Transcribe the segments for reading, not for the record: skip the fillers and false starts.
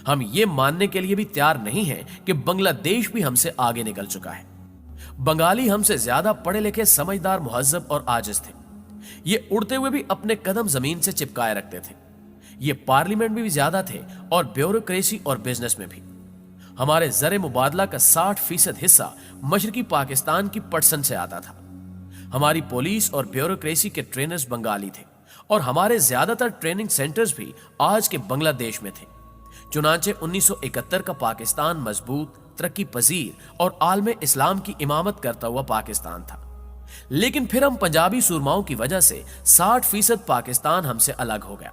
ہم یہ ماننے کے لیے بھی تیار نہیں ہیں کہ بنگلہ دیش بھی ہم سے آگے نکل چکا ہے۔ بنگالی ہم سے زیادہ پڑھے لکھے، سمجھدار، مہذب اور عاجز تھے۔ یہ اڑتے ہوئے بھی اپنے قدم زمین سے چپکائے رکھتے تھے۔ یہ پارلیمنٹ میں بھی زیادہ تھے اور بیوروکریسی اور بزنس میں بھی۔ ہمارے زر مبادلہ کا 60% حصہ مشرقی پاکستان کی پٹسن سے آتا تھا۔ ہماری پولیس اور بیوروکریسی کے ٹرینرز بنگالی تھے اور ہمارے زیادہ تر ٹریننگ سینٹرز بھی آج کے بنگلہ دیش میں تھے۔ چنانچہ 1971 کا پاکستان مضبوط، ترقی پذیر اور عالم اسلام کی امامت کرتا ہوا پاکستان تھا۔ لیکن پھر ہم پنجابی سورماؤں کی وجہ سے 60% پاکستان ہم سے الگ ہو گیا۔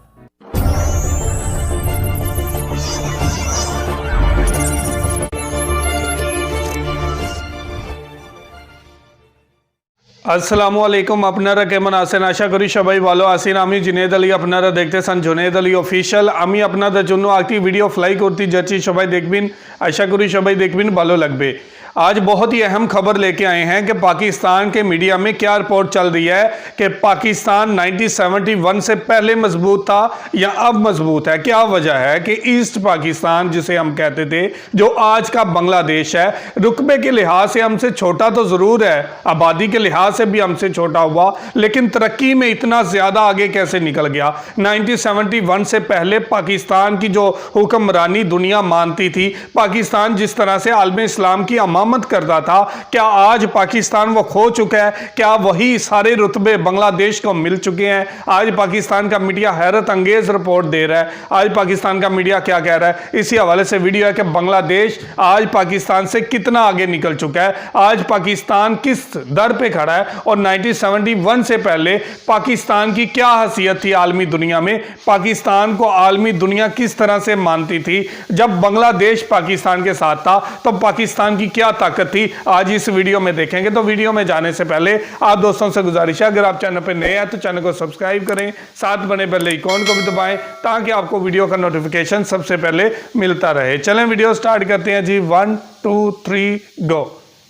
আসসালামু আলাইকুম। আপনারা কেমন আছেন? আশা করি সবাই ভালো আছেন। আমি জুনেদ আলী, আপনারা দেখতেছেন জুনেদ আলী অফিশিয়াল। আমি আপনাদের জন্য একটি ভিডিও ফ্লাই করতে যাচ্ছি, সবাই দেখবেন। আশা করি সবাই দেখবেন, ভালো লাগবে। आज बहुत ही अहम खबर लेके आए हैं कि पाकिस्तान के मीडिया में क्या रिपोर्ट चल रही है कि पाकिस्तान 1971 से पहले मजबूत था या अब मजबूत है। क्या वजह है कि ईस्ट पाकिस्तान जिसे हम कहते थे, जो आज का बांग्लादेश है, रुकबे के लिहाज से हमसे छोटा तो ज़रूर है, आबादी के लिहाज से भी हमसे छोटा हुआ, लेकिन तरक्की में इतना ज़्यादा आगे कैसे निकल गया। 1971 से पहले पाकिस्तान की जो हुक्मरानी दुनिया मानती थी, पाकिस्तान जिस तरह से आलम इस्लाम की अमामत करता था, क्या आज पाकिस्तान वो खो चुका है? क्या वही सारे रुतबे बांग्लादेश को मिल चुके हैं? आज पाकिस्तान का मीडिया हैरत अंगेज रिपोर्ट दे रहा है। आज पाकिस्तान का मीडिया क्या कह रहा है, इसी हवाले से वीडियो है कि बांग्लादेश आज पाकिस्तान से कितना आगे निकल चुका है, आज पाकिस्तान किस दर पे खड़ा है और 1971 से पहले पाकिस्तान की क्या हैसियत थी आलमी दुनिया में, पाकिस्तान को आलमी दुनिया किस तरह से मानती थी। जब बांग्लादेश पाकिस्तान के साथ था तो पाकिस्तान की क्या ताकत थी, आज इस वीडियो में देखेंगे। तो वीडियो में जाने से पहले आप दोस्तों से गुजारिश है, अगर आप चैनल पर नए हैं तो चैनल को सब्सक्राइब करें, साथ बने बेल आइकन को भी दबाएं ताकि आपको वीडियो का नोटिफिकेशन सबसे पहले मिलता रहे। चलें वीडियो स्टार्ट करते हैं जी। 1 2 3 गो।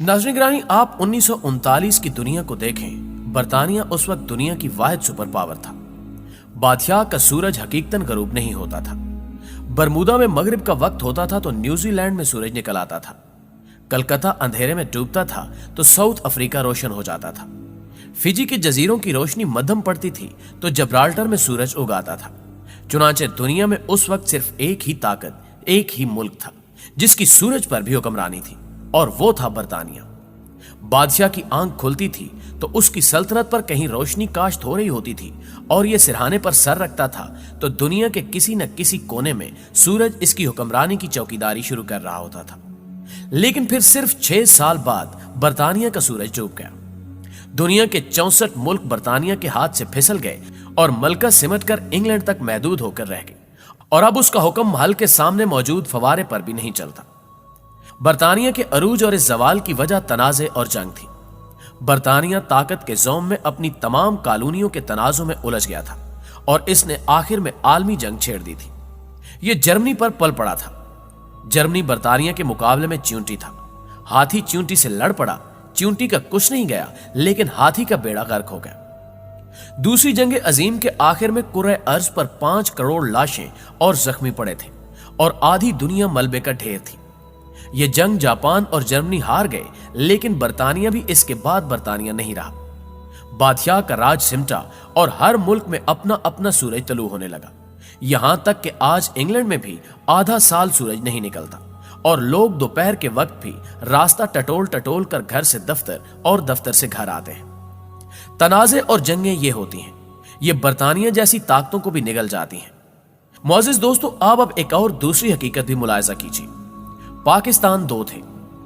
नाज़रीन गिरामी, आप 1939 की दुनिया को देखें। बरतानिया उस वक्त दुनिया की वाहिद सुपर पावर था। बादशाह का सूरज हकीकतन गरूब नहीं होता था। बरमूदा में मगरिब का वक्त होता था तो न्यूजीलैंड में सूरज निकल आता था। कलकत्ता अंधेरे में डूबता था तो साउथ अफ्रीका रोशन हो जाता था। फिजी के जजीरों की रोशनी मध्यम पड़ती थी तो जब्राल्टर में सूरज उगाता था। चुनांचे दुनिया में उस वक्त सिर्फ एक ही ताकत, एक ही मुल्क था जिसकी सूरज पर भी हुक्मरानी थी, और वो था बरतानिया। बादशाह की आंख खुलती थी तो उसकी सल्तनत पर कहीं रोशनी काश्त हो रही होती थी और ये सिरहाने पर सर रखता था तो दुनिया के किसी न किसी कोने में सूरज इसकी हुक्मरानी की चौकीदारी शुरू कर रहा होता था। लेकिन फिर सिर्फ 6 साल बाद बरतानिया का सूरज डूब गया। दुनिया के 64 मुल्क बरतानिया के हाथ से फिसल गए और मलका सिमट कर इंग्लैंड तक महदूद होकर रह गए, और अब उसका हुक्म महल के सामने मौजूद फवारे पर भी नहीं चलता। बरतानिया के अरूज और इस जवाल की वजह तनाज़े और जंग थी। बरतानिया ताकत के ज़ौम में अपनी तमाम कॉलोनियों के तनाज़ों में उलझ गया था और इसने आखिर में आलमी जंग छेड़ दी थी। यह जर्मनी पर पल पड़ा था। जर्मनी बरतानिया के मुकाबले में च्यूंटी था। हाथी च्यूंटी से लड़ पड़ा, च्यूंटी का कुछ नहीं गया, लेकिन हाथी का बेड़ा गर्क हो गया। दूसरी जंग अजीम के आखिर में कुर्रे अर्ज पर 5 करोड़ लाशें और जख्मी पड़े थे और आधी दुनिया मलबे का ढेर थी। यह जंग जापान और जर्मनी हार गए, लेकिन बरतानिया भी इसके बाद बरतानिया नहीं रहा। बादशाह का राज सिमटा और हर मुल्क में अपना अपना सूरज तलू होने लगा, यहां तक कि आज इंग्लैंड में भी आधा साल सूरज नहीं निकलता और लोग दोपहर के वक्त भी रास्ता टटोल टटोल कर घर से दफ्तर और दफ्तर से घर आते हैं। तनाज़े और जंगें ये होती हैं, ये बरतानिया जैसी ताकतों को भी निगल जाती हैं। मोअज़्ज़िज़ दोस्तों, आप अब एक और दूसरी हकीकत भी मुलाहिज़ा कीजिए। पाकिस्तान 2 थे।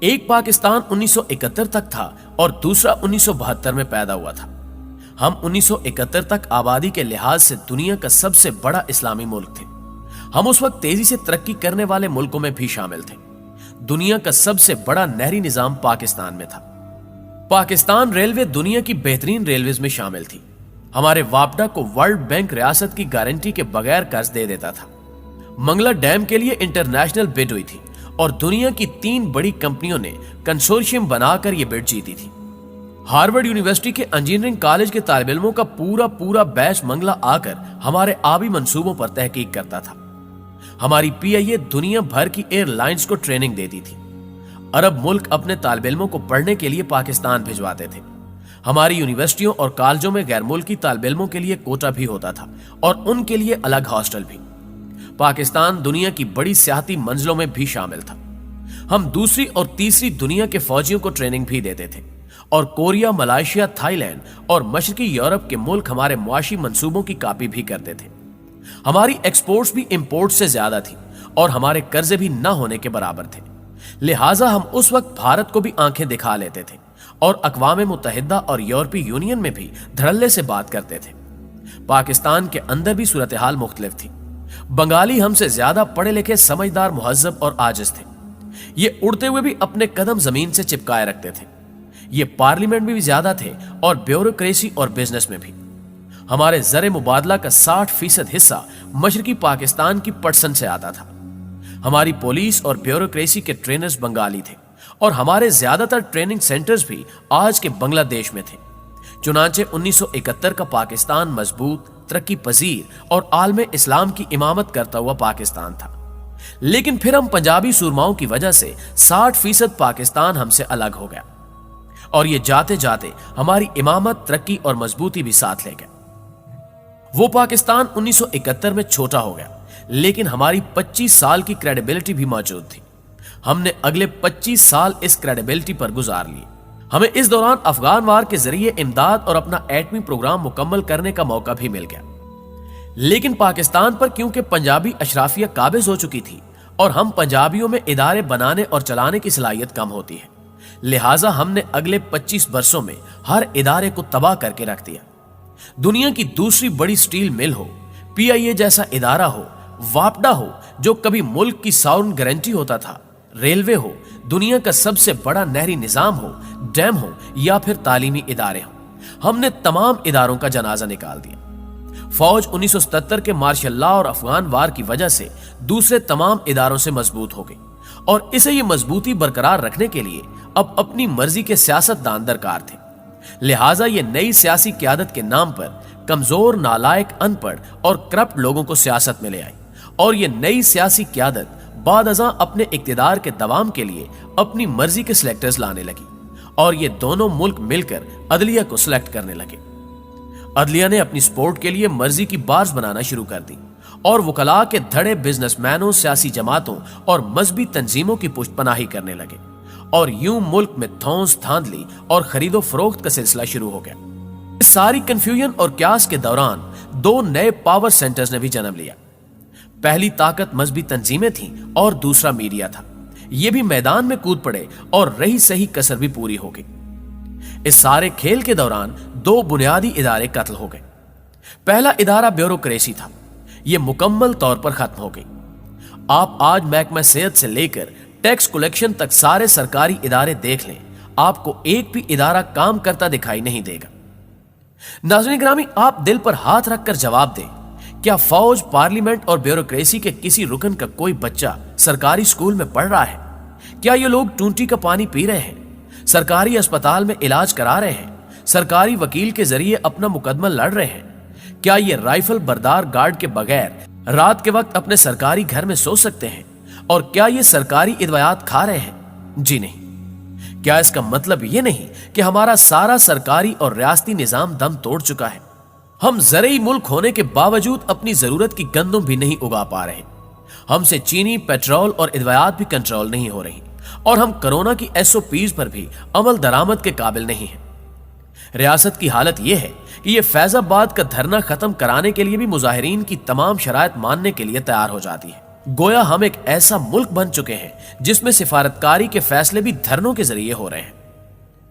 एक पाकिस्तान 1971 तक था और दूसरा 1972 में पैदा हुआ था। हम 1971 तक आबादी के लिहाज से दुनिया का सबसे बड़ा इस्लामी मुल्क थे। हम उस वक्त तेजी से तरक्की करने वाले मुल्कों में भी शामिल थे। दुनिया का सबसे बड़ा नहरी निजाम पाकिस्तान में था। पाकिस्तान रेलवे दुनिया की बेहतरीन रेलवेज में शामिल थी। हमारे वापडा को वर्ल्ड बैंक रियासत की गारंटी के बगैर कर्ज दे देता था। मंगला डैम के लिए इंटरनेशनल बिड हुई थी और दुनिया की 3 बड़ी कंपनियों ने कंसोर्शियम बनाकर यह बिड जीती थी। हार्वर्ड यूनिवर्सिटी के इंजीनियरिंग कॉलेज के तालिब इल्मों का पूरा बैच मंगला आकर हमारे आबी मंसूबों पर तहकीक करता था। हमारी पीआईए दुनिया भर की एयरलाइंस को ट्रेनिंग देती थी। अरब मुल्क अपने तालिब इल्मों को पढ़ने के लिए पाकिस्तान भिजवाते थे। हमारी यूनिवर्सिटियों और कॉलेजों में गैर मुल्की तालिब इल्मों के लिए कोटा भी होता था और उनके लिए अलग हॉस्टल भी। पाकिस्तान दुनिया की बड़ी सियाहती मंजिलों में भी शामिल था। हम दूसरी और तीसरी दुनिया के फौजियों को ट्रेनिंग भी देते थे और कोरिया, मलेशिया, थाईलैंड और मशरकी यूरोप के मुल्क हमारे मुआशी मंसूबों की कॉपी भी करते थे। हमारी एक्सपोर्ट्स भी इंपोर्ट से ज्यादा थी और हमारे कर्जे भी न होने के बराबर थे। लिहाजा हम उस वक्त भारत को भी आंखें दिखा लेते थे और अक़वाम मुत्तहिदा और यूरोपीय यूनियन में भी धड़ल्ले से बात करते थे। पाकिस्तान के अंदर भी सूरत हाल मुख्तलिफ थी। बंगाली हमसे ज्यादा पढ़े लिखे, समझदार, मुहज्जब और आजिज थे। ये उड़ते हुए भी अपने कदम जमीन से चिपकाए रखते थे। ये पार्लियामेंट में भी ज्यादा थे और ब्यूरोक्रेसी और बिजनेस में भी। हमारे ज़र मुबादला का 60% हिस्सा मशरकी पाकिस्तान की पटसन से आता था। हमारी पुलिस और ब्यूरोक्रेसी के ट्रेनर्स बंगाली थे और हमारे ज्यादातर ट्रेनिंग सेंटर्स भी आज के बांग्लादेश में थे। चुनांचे 1971 का पाकिस्तान मजबूत, तरक्की पजीर और आलम इस्लाम की इमामत करता हुआ पाकिस्तान था। लेकिन फिर हम पंजाबी सुरमाओं की वजह से 60% पाकिस्तान हमसे अलग हो गया और ये जाते जाते हमारी इमामत, तरक्की और मजबूती भी साथ ले गया। वो पाकिस्तान 1971 में छोटा हो गया, लेकिन हमारी 25 साल की क्रेडिबिलिटी भी मौजूद थी। हमने अगले 25 साल इस क्रेडिबिलिटी पर गुजार लिए। हमें इस दौरान अफगान वार के जरिए इमदाद और अपना एटमी प्रोग्राम मुकम्मल करने का मौका भी मिल गया। लेकिन पाकिस्तान पर क्योंकि पंजाबी अशराफिया काबिज हो चुकी थी और हम पंजाबियों में इदारे बनाने और चलाने की सलाहियत कम होती है, लिहाजा हमने अगले 25 वर्षों में हर इदारे को तबाह करके रख दिया। दुनिया की दूसरी बड़ी स्टील मिल हो, पीआईए जैसा इदारा हो, वापडा हो जो कभी मुल्क की साउंड गारंटी होता था, रेलवे हो, दुनिया का सबसे बड़ा नहरी निजाम हो, डैम हो या फिर तालीमी इदारे हो, हमने तमाम इदारों का जनाजा निकाल दिया। फौज 1977 के मार्शल लॉ और अफगान वार की वजह से दूसरे तमाम इदारों से मजबूत हो गई और इसे ये मजबूती बरकरार रखने के लिए अब अपनी मर्जी के सियासतदान दरकार थे। लिहाजा ये नई सियासी क्यादत के नाम पर कमजोर, नालायक, अनपढ़ और करप्ट लोगों को सियासत में ले आई और ये नई सियासी क्यादत बाद अज़ां अपने इक्तिदार के दवाम के लिए अपनी मर्जी के सिलेक्टर्स लाने लगी और ये दोनों मुल्क मिलकर अदलिया को सिलेक्ट करने लगे। अदलिया ने अपनी सपोर्ट के लिए मर्जी की बार्स बनाना शुरू कर दी और वकला के धड़े बिजनेसमैनों, सियासी जमातों और मजहबी तंजीमों की पुष्टपनाही करने लगे और यूं मुल्क में धौंस, धांधली और खरीदो फरोख्त का सिलसिला शुरू हो गया। इस सारी कंफ्यूजन और क्यास के दौरान दो नए पावर सेंटर्स ने भी जन्म लिया। पहली ताकत मजहबी तंजीमें थीं और दूसरा मीडिया था। ये भी मैदान में कूद पड़े और रही सही कसर भी पूरी हो गई। इस सारे खेल के दौरान दो बुनियादी इदारे कत्ल हो गए। पहला इदारा ब्यूरोक्रेसी था, यह मुकम्मल तौर पर खत्म हो गई। आप आज महकमा सेहत से लेकर टैक्स कलेक्शन तक सारे सरकारी इदारे देख लें, आपको एक भी इदारा काम करता दिखाई नहीं देगा। नाज़रीन ग्रामी, आप दिल पर हाथ रखकर जवाब दें, क्या फौज, पार्लियामेंट और ब्यूरोक्रेसी के किसी रुकन का कोई बच्चा सरकारी स्कूल में पढ़ रहा है? क्या ये लोग टूंटी का पानी पी रहे हैं, सरकारी अस्पताल में इलाज करा रहे हैं, सरकारी वकील के जरिए अपना मुकदमा लड़ रहे हैं? क्या ये राइफल बरदार गार्ड के बगैर रात के वक्त अपने सरकारी घर में सो सकते हैं? और क्या ये सरकारी इदवायात खा रहे हैं? जी नहीं। क्या इसका मतलब ये नहीं कि हमारा सारा सरकारी और रियासती निजाम दम तोड़ चुका है? हम ज़रई मुल्क होने के बावजूद अपनी जरूरत की गंदम भी नहीं उगा पा रहे। हमसे चीनी, पेट्रोल और इदवायात भी कंट्रोल नहीं हो रही और हम कोरोना की SOPs पर भी अमल दरामद के काबिल नहीं हैं। रियासत की हालत यह है कि यह फैजाबाद का धरना खत्म कराने के लिए भी मुजाहिरीन की तमाम शराइत मानने के लिए तैयार हो जाती है। गोया हम एक ऐसा मुल्क बन चुके हैं जिसमें सिफारतकारी के फैसले भी धरनों के जरिए हो रहे हैं।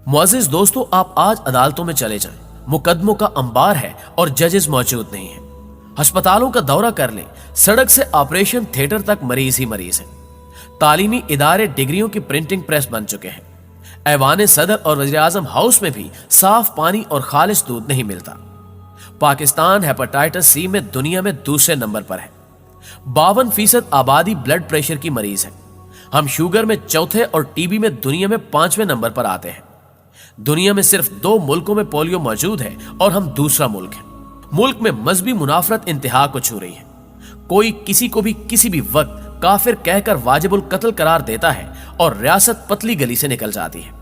मुअज़्ज़िज़ दोस्तों, आप आज अदालतों में चले जाएं, मुकदमों का अंबार है और जजेस मौजूद नहीं है। अस्पतालों का दौरा कर लें, सड़क से ऑपरेशन थिएटर तक मरीज ही मरीज है। तालीमी इदारे डिग्रियों की प्रिंटिंग प्रेस बन चुके हैं। ऐवान सदर और वज़ीर आज़म हाउस में भी साफ पानी और खालिस दूध नहीं मिलता। पाकिस्तान हेपेटाइटिस C में दुनिया में दूसरे नंबर पर है। 52% आबादी ब्लड प्रेशर की मरीज है। हम शुगर में चौथे और टीबी में दुनिया में 5वें नंबर पर आते हैं। दुनिया में सिर्फ 2 मुल्कों में पोलियो मौजूद है और हम दूसरा मुल्क है। मुल्क में मजहबी मुनाफरत इंतहा को छू रही है। कोई किसी को भी किसी भी वक्त काफिर कहकर वाजिबुल कत्ल करार देता है और रियासत पतली गली से निकल जाती है।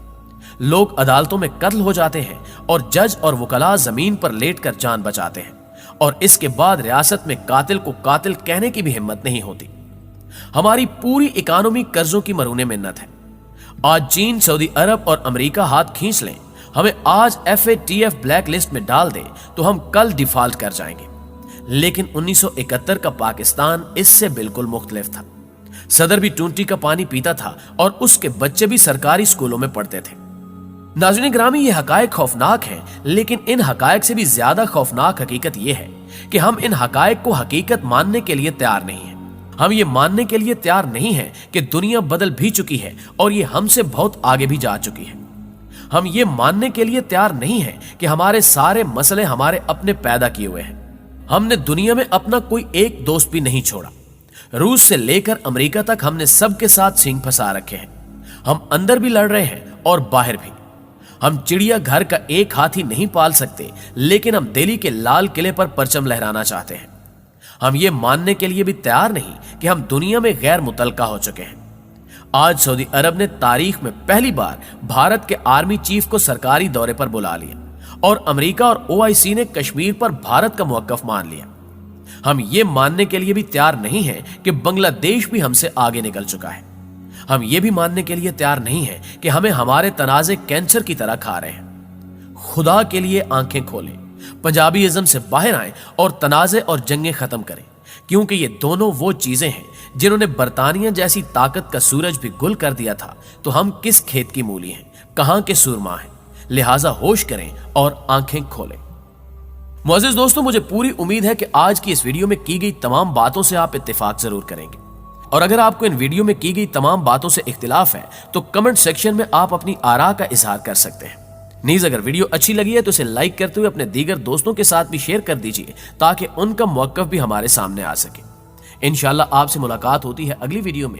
लोग अदालतों में कत्ल हो जाते हैं और जज और वकला जमीन पर लेटकर जान बचाते हैं, और इसके बाद रियासत में कातिल को कातिल कहने की भी हिम्मत नहीं होती। हमारी पूरी इकोनॉमी कर्जों की मरूने मिन्नत है। आज चीन, सऊदी अरब और अमेरिका हाथ खींच लें, हमें आज FATF ब्लैक लिस्ट में डाल दे तो हम कल डिफॉल्ट कर जाएंगे। लेकिन 1971 का पाकिस्तान इससे बिल्कुल मुख्तलिफ था। सदर भी टूंटी का पानी पीता था और उसके बच्चे भी सरकारी स्कूलों में पढ़ते थे। नाज़रीन ग्रामी, ये हकायक खौफनाक हैं, लेकिन इन हकायक से भी ज्यादा खौफनाक हकीकत यह है कि हम इन हकायक को हकीकत मानने के लिए तैयार नहीं हैं। हम ये मानने के लिए तैयार नहीं हैं कि दुनिया बदल भी चुकी है और ये हमसे बहुत आगे भी जा चुकी है। हम ये मानने के लिए तैयार नहीं हैं कि हमारे सारे मसले हमारे अपने पैदा किए हुए हैं। हमने दुनिया में अपना कोई एक दोस्त भी नहीं छोड़ा। रूस से लेकर अमेरिका तक हमने सबके साथ सींग फंसा रखे हैं। हम अंदर भी लड़ रहे हैं और बाहर भी। हम चिड़िया घर का एक हाथी नहीं पाल सकते, लेकिन हम दिल्ली के लाल किले पर परचम लहराना चाहते हैं। हम ये मानने के लिए भी तैयार नहीं कि हम दुनिया में गैर मुतलका हो चुके हैं। आज सऊदी अरब ने तारीख में पहली बार भारत के आर्मी चीफ को सरकारी दौरे पर बुला लिया और अमेरिका और OIC ने कश्मीर पर भारत का मौक़िफ़ मान लिया। हम ये मानने के लिए भी तैयार नहीं हैं कि बांग्लादेश भी हमसे आगे निकल चुका है। हम ये भी मानने के लिए तैयार नहीं हैं कि हमें हमारे तनाज़े कैंसर की तरह खा रहे हैं। खुदा के लिए आंखें खोलें, पंजाबीइज़्म से बाहर आएं और तनाज़े और जंगें खत्म करें, क्योंकि ये दोनों वो चीजें हैं जिन्होंने बरतानिया जैसी ताकत का सूरज भी गुल कर दिया था। तो हम किस खेत की मूली हैं, कहां के सुरमा हैं। लिहाजा होश करें और आंखें खोलें। मुअज़्ज़िज़ दोस्तों, मुझे पूरी उम्मीद है कि आज की इस वीडियो में की गई तमाम बातों से आप इत्तेफाक जरूर करेंगे, और अगर आपको इन वीडियो में की गई तमाम बातों से इख्तिलाफ है तो कमेंट सेक्शन में आप अपनी आरा का इजहार कर सकते हैं। नीज अगर वीडियो अच्छी लगी है तो इसे लाइक करते हुए अपने दीगर दोस्तों के साथ भी शेयर कर दीजिए, ताकि उनका मौक़िफ़ भी हमारे सामने आ सके। इंशाअल्लाह आपसे मुलाकात होती है अगली वीडियो में।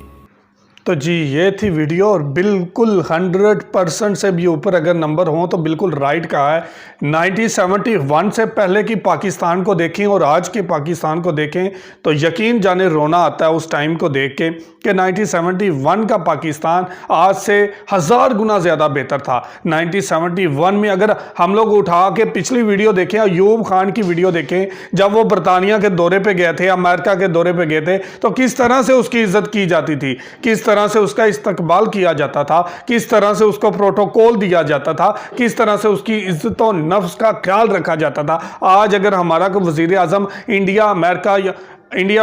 तो जी ये थी वीडियो, और बिल्कुल 100% से भी ऊपर अगर नंबर हो तो बिल्कुल राइट कहा है। 1971 से पहले की पाकिस्तान को देखें और आज के पाकिस्तान को देखें तो यकीन जाने रोना आता है उस टाइम को देख के कि 1971 का पाकिस्तान आज से 1000 गुना ज़्यादा बेहतर था। 1971 में अगर हम लोग उठा के पिछली वीडियो देखें, अयूब खान की वीडियो देखें, जब वो बरतानिया के दौरे पे गए थे, अमेरिका के दौरे पे गए थे, तो किस तरह से उसकी इज्जत की जाती थी, किस तरह से उसका इस्तकबाल किया जाता था, किस तरह से उसको प्रोटोकॉल दिया जाता था, किस तरह से उसकी इज्जत और नफ्स का ख्याल रखा जाता था। आज अगर हमारा कोई वज़ीर आज़म इंडिया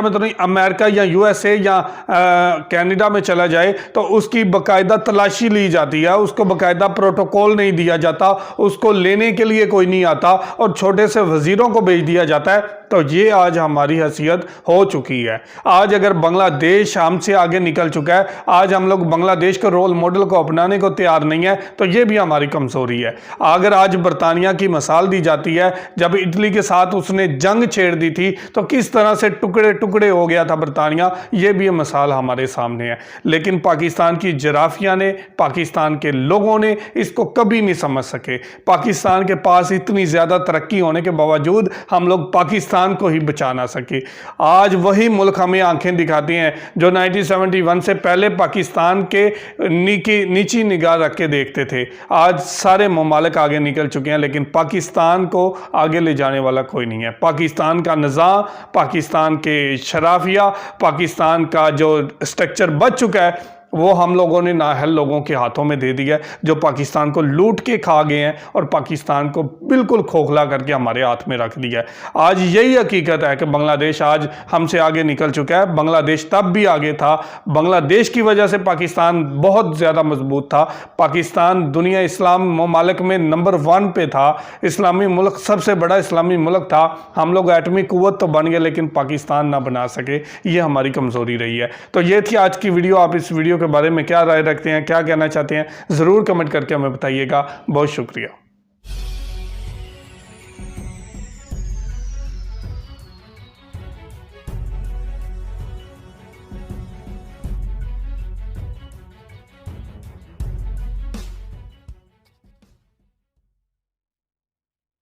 में तो नहीं, अमेरिका या USA या कनाडा में चला जाए तो उसकी बाकायदा तलाशी ली जाती है, उसको बाकायदा प्रोटोकॉल नहीं दिया जाता, उसको लेने के लिए कोई नहीं आता और छोटे से वज़ीरों को भेज दिया जाता है। तो ये आज हमारी हैसियत हो चुकी है। आज अगर बांग्लादेश हमसे आगे निकल चुका है, आज हम लोग बांग्लादेश के रोल मॉडल को अपनाने को तैयार नहीं है, तो ये भी हमारी कमज़ोरी है। अगर आज बरतानिया की मिसाल दी जाती है, जब इटली के साथ उसने जंग छेड़ दी थी तो किस तरह से टुकड़े टुकड़े हो गया था बरतानिया, ये भी मिसाल हमारे सामने है। लेकिन पाकिस्तान की जराफिया ने, पाकिस्तान के लोगों ने इसको कभी नहीं समझ सके। पाकिस्तान के पास इतनी ज़्यादा तरक्की होने के बावजूद हम लोग पाकिस्तान को ही बचा ना सके। आज वही मुल्क हमें आंखें दिखाती हैं जो 1971 से पहले पाकिस्तान के नीची निगाह रख के देखते थे। आज सारे ममालिक आगे निकल चुके हैं, लेकिन पाकिस्तान को आगे ले जाने वाला कोई नहीं है। पाकिस्तान का निज़ाम, पाकिस्तान के शराफिया, पाकिस्तान का जो स्ट्रक्चर बच चुका है, वो हम लोगों ने नाअहल लोगों के हाथों में दे दिया है, जो पाकिस्तान को लूट के खा गए हैं और पाकिस्तान को बिल्कुल खोखला करके हमारे हाथ में रख दिया है। आज यही हकीकत है कि बांग्लादेश आज हमसे आगे निकल चुका है। बांग्लादेश तब भी आगे था, बांग्लादेश की वजह से पाकिस्तान बहुत ज़्यादा मजबूत था। पाकिस्तान दुनिया इस्लाम ममालिक में नंबर 1 पे था, इस्लामी मुल्क, सबसे बड़ा इस्लामी मुल्क था। हम लोग एटमी कुव्वत तो बन गए, लेकिन पाकिस्तान ना बना सके, ये हमारी कमज़ोरी रही है। तो ये थी आज की वीडियो। आप इस वीडियो के बारे में क्या राय रखते हैं, क्या कहना चाहते हैं, ज़रूर कमेंट करके हमें बताइएगा। बहुत शुक्रिया।